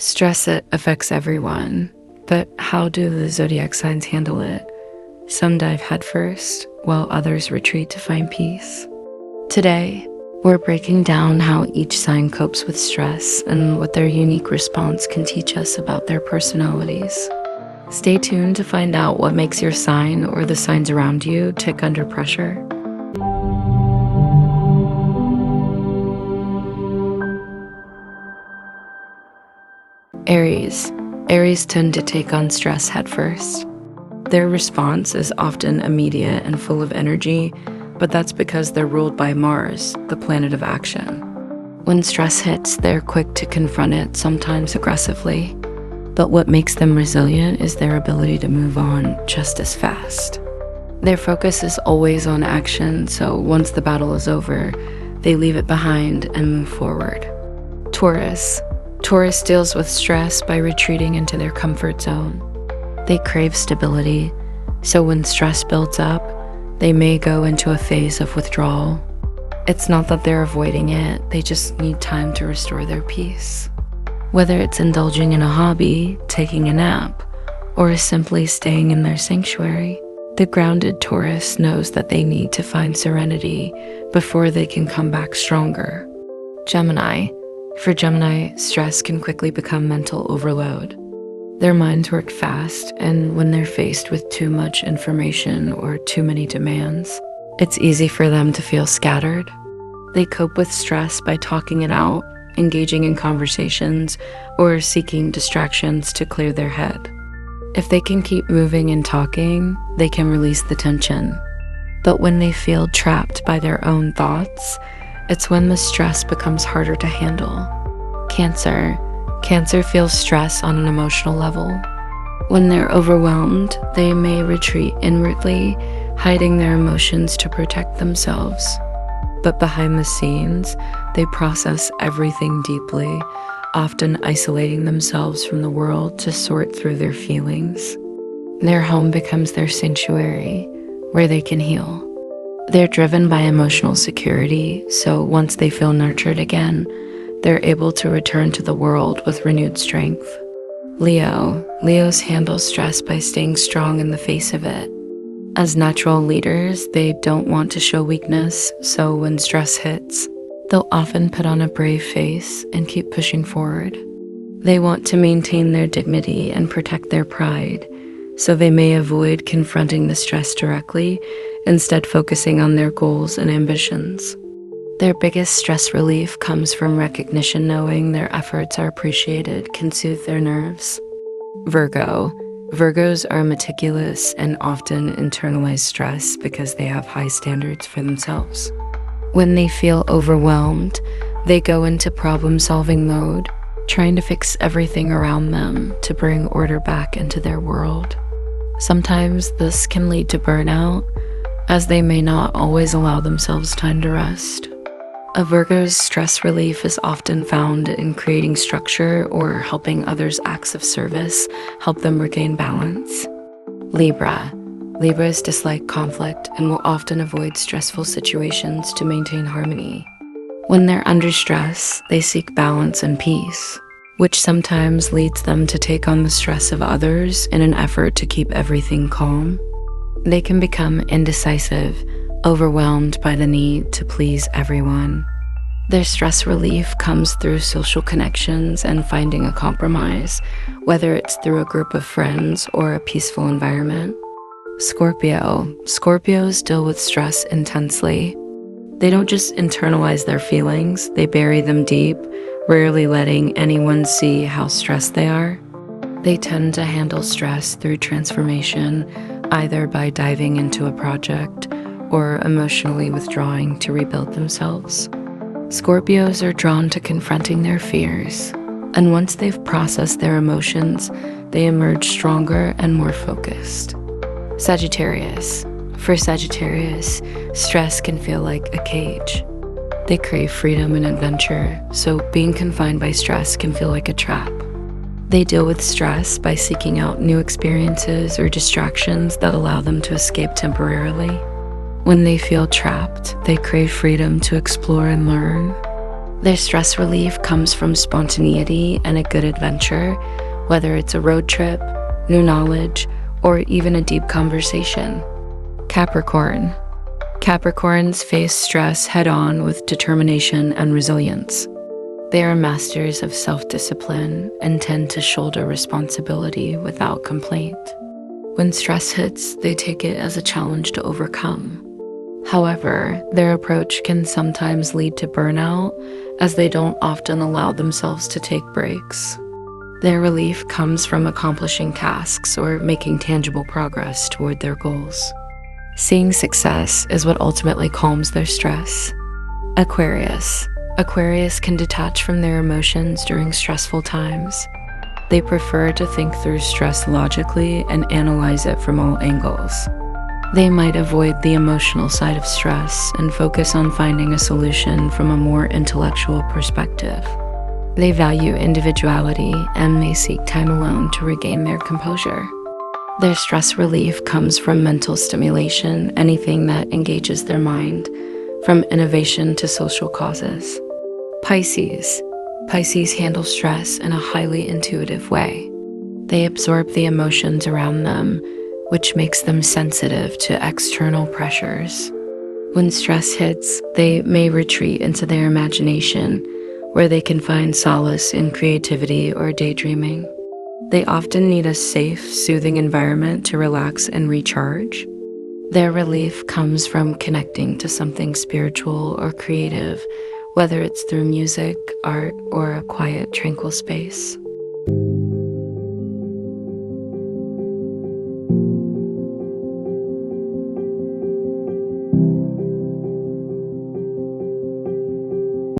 Stress it affects everyone, but how do the zodiac signs handle it? Some dive headfirst, while others retreat to find peace. Today, we're breaking down how each sign copes with stress and what their unique response can teach us about their personalities. Stay tuned to find out what makes your sign or the signs around you tick under pressure. Aries. Aries tend to take on stress headfirst. Their response is often immediate and full of energy, but that's because they're ruled by Mars, the planet of action. When stress hits, they're quick to confront it, sometimes aggressively. But what makes them resilient is their ability to move on just as fast. Their focus is always on action, so once the battle is over, they leave it behind and move forward. Taurus. Taurus deals with stress by retreating into their comfort zone. They crave stability, so when stress builds up, they may go into a phase of withdrawal. It's not that they're avoiding it, they just need time to restore their peace. Whether it's indulging in a hobby, taking a nap, or simply staying in their sanctuary, the grounded Taurus knows that they need to find serenity before they can come back stronger. Gemini. For Gemini, stress can quickly become mental overload. Their minds work fast, and when they're faced with too much information or too many demands, it's easy for them to feel scattered. They cope with stress by talking it out, engaging in conversations, or seeking distractions to clear their head. If they can keep moving and talking, they can release the tension. But when they feel trapped by their own thoughts, it's when the stress becomes harder to handle. Cancer. Cancer feels stress on an emotional level. When they're overwhelmed, they may retreat inwardly, hiding their emotions to protect themselves. But behind the scenes, they process everything deeply, often isolating themselves from the world to sort through their feelings. Their home becomes their sanctuary, where they can heal. They're driven by emotional security, so once they feel nurtured again, they're able to return to the world with renewed strength. Leo. Leos handle stress by staying strong in the face of it. As natural leaders, they don't want to show weakness, so when stress hits, they'll often put on a brave face and keep pushing forward. They want to maintain their dignity and protect their pride, so they may avoid confronting the stress directly, instead focusing on their goals and ambitions. Their biggest stress relief comes from recognition, knowing their efforts are appreciated can soothe their nerves. Virgo. Virgos are meticulous and often internalize stress because they have high standards for themselves. When they feel overwhelmed, they go into problem-solving mode, trying to fix everything around them to bring order back into their world. Sometimes this can lead to burnout, as they may not always allow themselves time to rest. A Virgo's stress relief is often found in creating structure or helping others' acts of service help them regain balance. Libra. Libras dislike conflict and will often avoid stressful situations to maintain harmony. When they're under stress, they seek balance and peace, which sometimes leads them to take on the stress of others in an effort to keep everything calm. They can become indecisive, overwhelmed by the need to please everyone. Their stress relief comes through social connections and finding a compromise, whether it's through a group of friends or a peaceful environment. Scorpio. Scorpios deal with stress intensely. They don't just internalize their feelings, they bury them deep, rarely letting anyone see how stressed they are. They tend to handle stress through transformation, either by diving into a project or emotionally withdrawing to rebuild themselves. Scorpios are drawn to confronting their fears, and once they've processed their emotions, they emerge stronger and more focused. Sagittarius. For Sagittarius, stress can feel like a cage. They crave freedom and adventure, so being confined by stress can feel like a trap. They deal with stress by seeking out new experiences or distractions that allow them to escape temporarily. When they feel trapped, they crave freedom to explore and learn. Their stress relief comes from spontaneity and a good adventure, whether it's a road trip, new knowledge, or even a deep conversation. Capricorn. Capricorns face stress head-on with determination and resilience. They are masters of self-discipline and tend to shoulder responsibility without complaint. When stress hits, they take it as a challenge to overcome. However, their approach can sometimes lead to burnout, as they don't often allow themselves to take breaks. Their relief comes from accomplishing tasks or making tangible progress toward their goals. Seeing success is what ultimately calms their stress. Aquarius. Aquarius can detach from their emotions during stressful times. They prefer to think through stress logically and analyze it from all angles. They might avoid the emotional side of stress and focus on finding a solution from a more intellectual perspective. They value individuality and may seek time alone to regain their composure. Their stress relief comes from mental stimulation, anything that engages their mind, from innovation to social causes. Pisces. Pisces handle stress in a highly intuitive way. They absorb the emotions around them, which makes them sensitive to external pressures. When stress hits, they may retreat into their imagination, where they can find solace in creativity or daydreaming. They often need a safe, soothing environment to relax and recharge. Their relief comes from connecting to something spiritual or creative, whether it's through music, art, or a quiet, tranquil space.